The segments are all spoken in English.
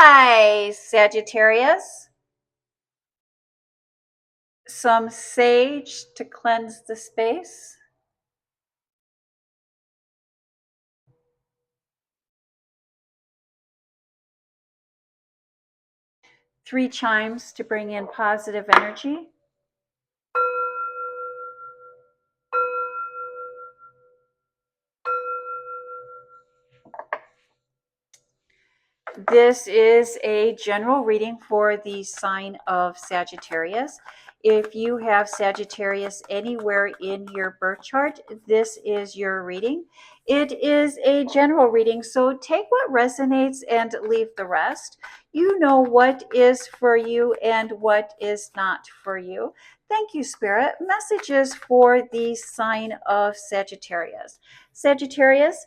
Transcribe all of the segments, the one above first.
Hi, Sagittarius. Some sage to cleanse the space. Three chimes to bring in positive energy. This is a general reading for the sign of Sagittarius. If you have Sagittarius anywhere in your birth chart, this is your reading. It is a general reading, so take what resonates and leave the rest. You know what is for you and what is not for you. Thank you, Spirit. Messages for the sign of Sagittarius. Sagittarius,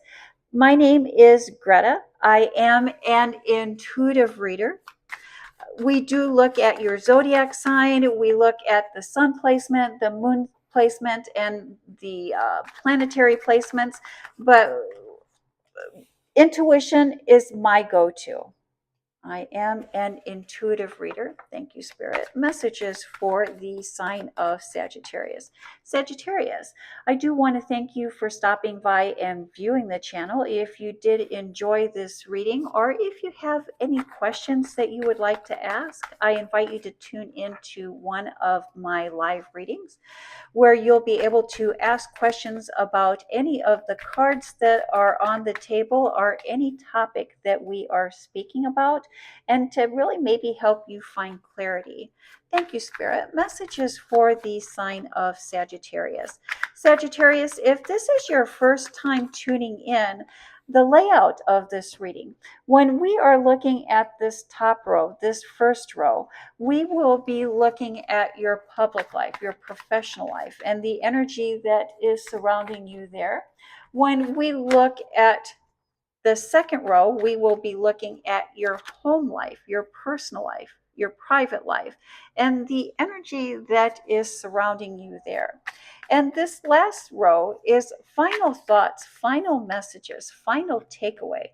my name is Greta. I am an intuitive reader. We do look at your zodiac sign. We look at the sun placement, the moon placement, and the planetary placements. But intuition is my go to. I am an intuitive reader. Thank you, Spirit. Messages for the sign of Sagittarius. Sagittarius, I do want to thank you for stopping by and viewing the channel. If you did enjoy this reading, or if you have any questions that you would like to ask, I invite you to tune into one of my live readings where you'll be able to ask questions about any of the cards that are on the table or any topic that we are speaking about, and to really maybe help you find clarity. Thank you, Spirit. Messages for the sign of Sagittarius. Sagittarius, if this is your first time tuning in, the layout of this reading, when we are looking at this top row, this first row, we will be looking at your public life, your professional life, and the energy that is surrounding you there. When we look at the second row, we will be looking at your home life, your personal life, your private life, and the energy that is surrounding you there. And this last row is final thoughts, final messages, final takeaway.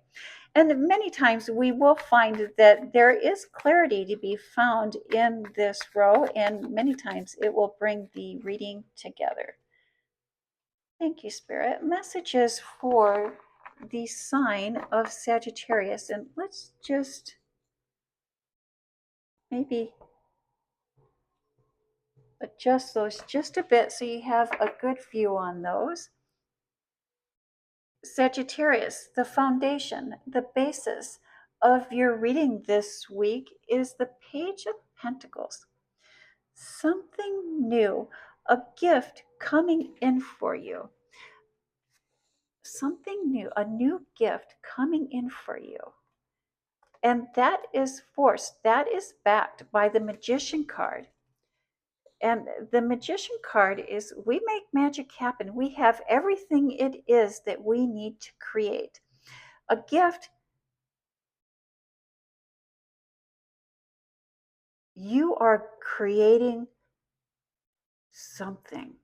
And many times we will find that there is clarity to be found in this row, and many times it will bring the reading together. Thank you, Spirit. Messages for the sign of Sagittarius. And let's just maybe adjust those just a bit so you have a good view on those. Sagittarius, the foundation, the basis of your reading this week is the Page of Pentacles. Something new, a gift coming in for you. Something new, a new gift coming in for you. And that is force, that is backed by the Magician card. And the Magician card is we make magic happen. We have everything it is that we need to create. A gift, you are creating something.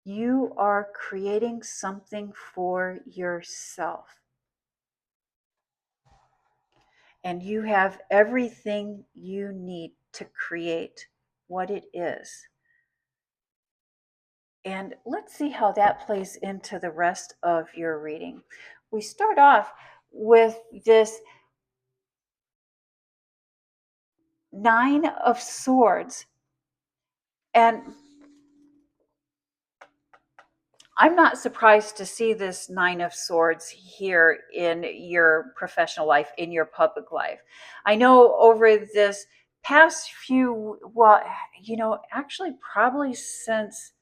You are creating something for yourself. And you have everything you need to create what it is. And let's see how that plays into the rest of your reading. We start off with this Nine of Swords. And I'm not surprised to see this Nine of Swords here in your professional life, in your public life. I know over this past few, well, actually probably since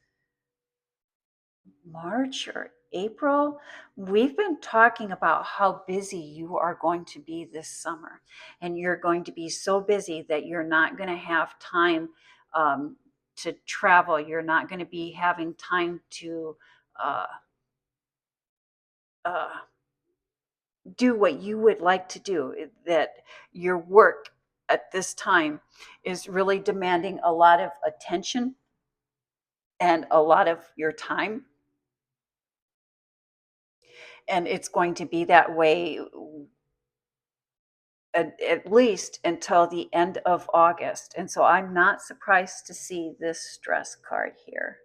March or April, we've been talking about how busy you are going to be this summer. And you're going to be so busy that you're not going to have time to travel. You're not going to be having time to uh, uh, do what you would like to do. That your work at this time is really demanding a lot of attention and a lot of your time. And it's going to be that way at least until the end of August. And so I'm not surprised to see this stress card here.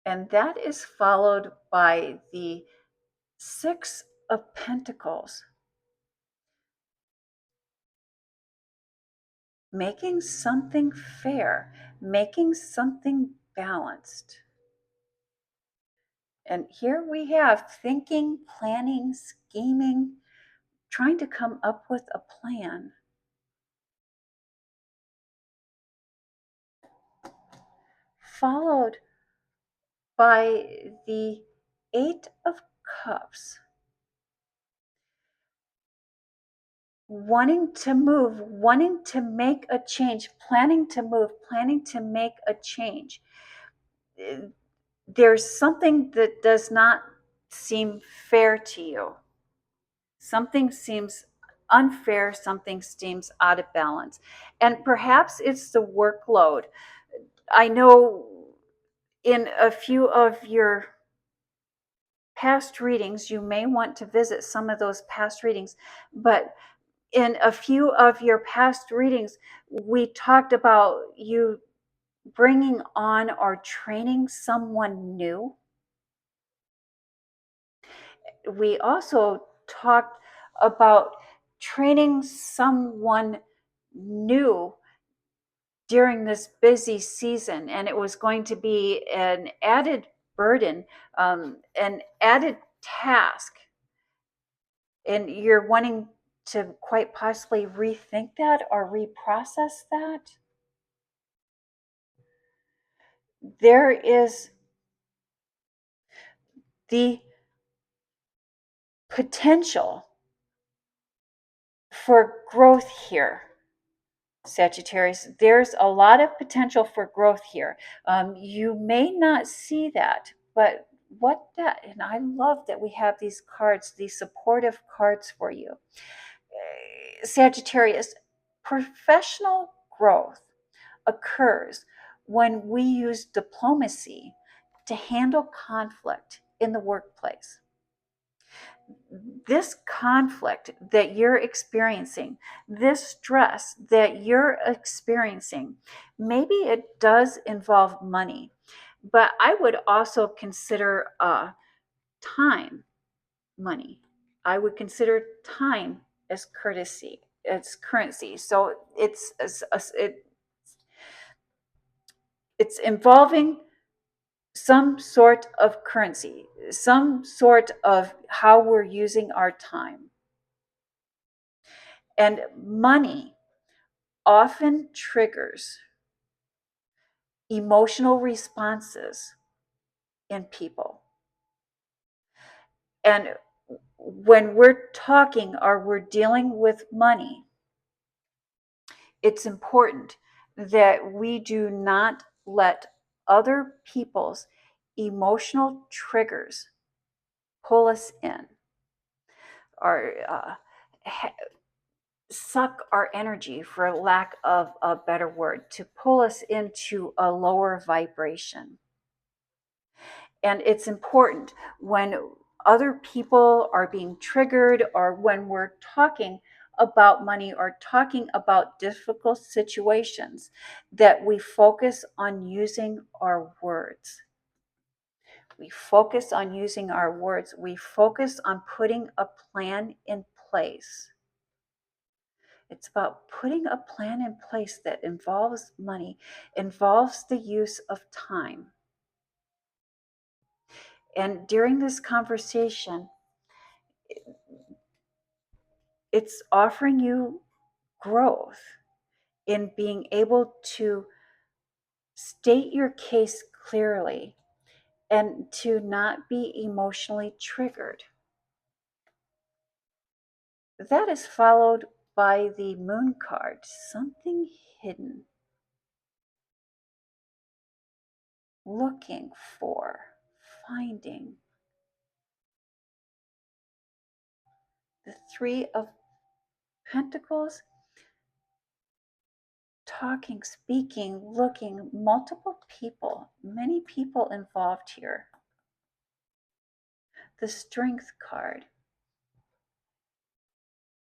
And that is followed by the Six of Pentacles. Making something fair, making something balanced. And here we have thinking, planning, scheming, trying to come up with a plan. Followed by the Eight of Cups. Wanting to move, wanting to make a change, planning to move, planning to make a change. There's something that does not seem fair to you. Something seems unfair, something seems out of balance. And perhaps it's the workload. I know in a few of your past readings, you may want to visit some of those past readings, but in a few of your past readings, we talked about you bringing on or training someone new. We also talked about training someone new during this busy season, and it was going to be an added burden, an added task, and you're wanting to quite possibly rethink that or reprocess that. There is the potential for growth here, Sagittarius. There's a lot of potential for growth here. You may not see that, but what that, and I love that we have these cards, these supportive cards for you. Sagittarius, professional growth occurs when we use diplomacy to handle conflict in the workplace. This conflict that you're experiencing, this stress that you're experiencing, maybe it does involve money, but I would also consider time money. I would consider time as courtesy, as currency. So it's involving some sort of currency, some sort of how we're using our time. And money often triggers emotional responses in people. And when we're talking or we're dealing with money, it's important that we do not let other people's emotional triggers pull us in or suck our energy, for lack of a better word, to pull us into a lower vibration. And it's important when other people are being triggered or when we're talking about money or talking about difficult situations that we focus on using our words. We focus on using our words. We focus on putting a plan in place. It's about putting a plan in place that involves money, involves the use of time. And during this conversation, it's offering you growth in being able to state your case clearly and to not be emotionally triggered. That is followed by the Moon card, something hidden, looking for, finding. The Three of Pentacles, talking, speaking, looking, multiple people, many people involved here. The Strength card,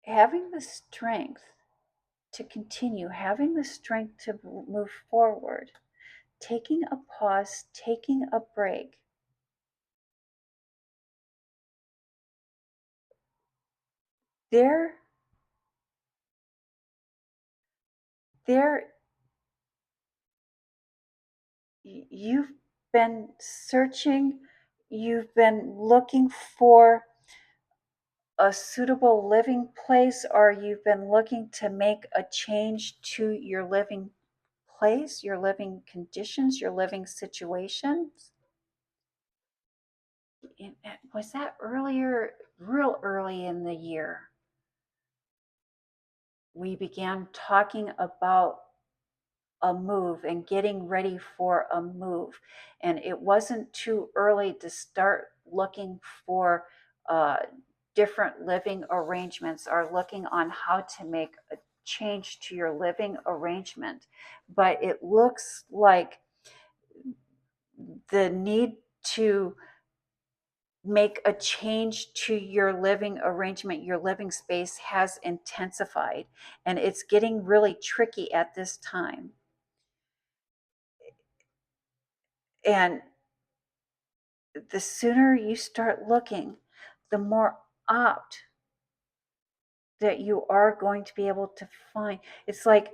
having the strength to continue, having the strength to move forward, taking a pause, taking a break. There you've been searching, you've been looking for a suitable living place, or you've been looking to make a change to your living place, your living conditions, your living situations. Was that earlier, real early in the year? We began talking about a move and getting ready for a move. And it wasn't too early to start looking for different living arrangements or looking on how to make a change to your living arrangement. But it looks like the need to make a change to your living arrangement, your living space has intensified, and it's getting really tricky at this time. And the sooner you start looking, the more opt that you are going to be able to find. It's like,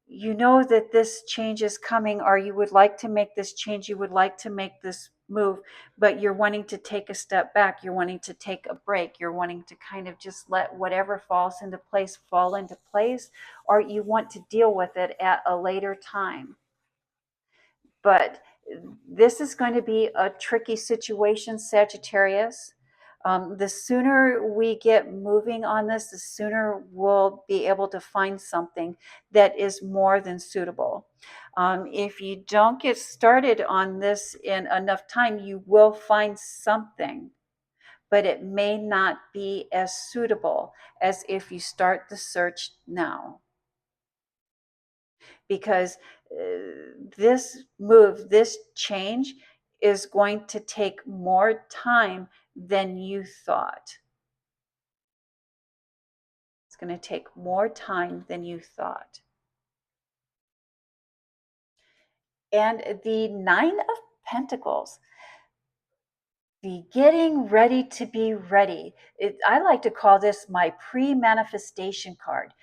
you know that this change is coming, or you would like to make this change, you would like to make this move, but you're wanting to take a step back, you're wanting to take a break, you're wanting to kind of just let whatever falls into place fall into place, or you want to deal with it at a later time. But this is going to be a tricky situation, Sagittarius. The sooner we get moving on this, the sooner we'll be able to find something that is more than suitable. If you don't get started on this in enough time, you will find something, but it may not be as suitable as if you start the search now. Because this move, this change is going to take more time than you thought. It's going to take more time than you thought. And the Nine of Pentacles, the getting ready to be ready. I like to call this my pre-manifestation card.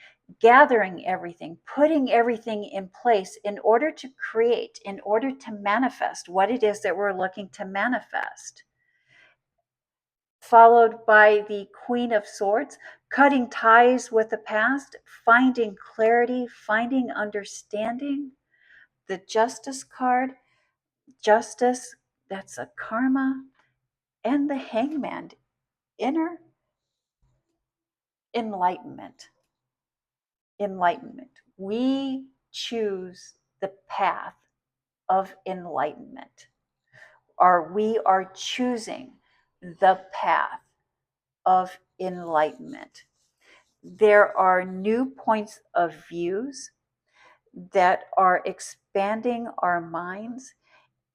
Gathering everything, putting everything in place in order to create, in order to manifest what it is that we're looking to manifest. Followed by the Queen of Swords, cutting ties with the past, finding clarity, finding understanding. The Justice card, justice, that's a karma, and the Hangman, inner enlightenment. Enlightenment. We choose the path of enlightenment, or we are choosing the path of enlightenment. There are new points of views that are expanding our minds,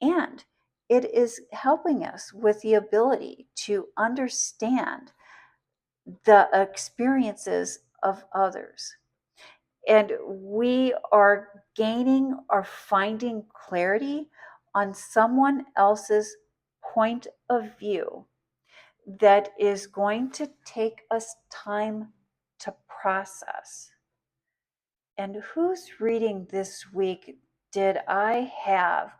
and it is helping us with the ability to understand the experiences of others. And we are gaining or finding clarity on someone else's point of view that is going to take us time to process. And whose reading this week did I have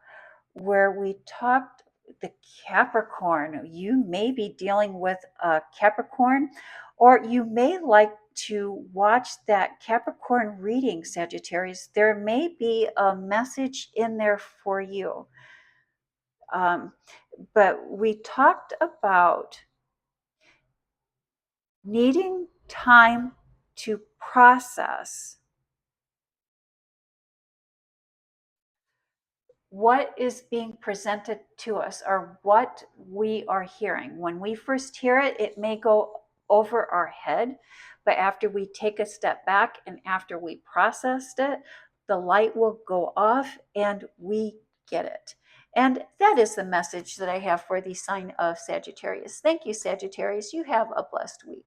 where we talked the Capricorn? You may be dealing with a Capricorn, or you may like to watch that Capricorn reading, Sagittarius. There may be a message in there for you. But we talked about needing time to process what is being presented to us, or what we are hearing. When we first hear it, it may go over our head, but after we take a step back and after we processed it, the light will go off and we get it. And that is the message that I have for the sign of Sagittarius. Thank you, Sagittarius. You have a blessed week.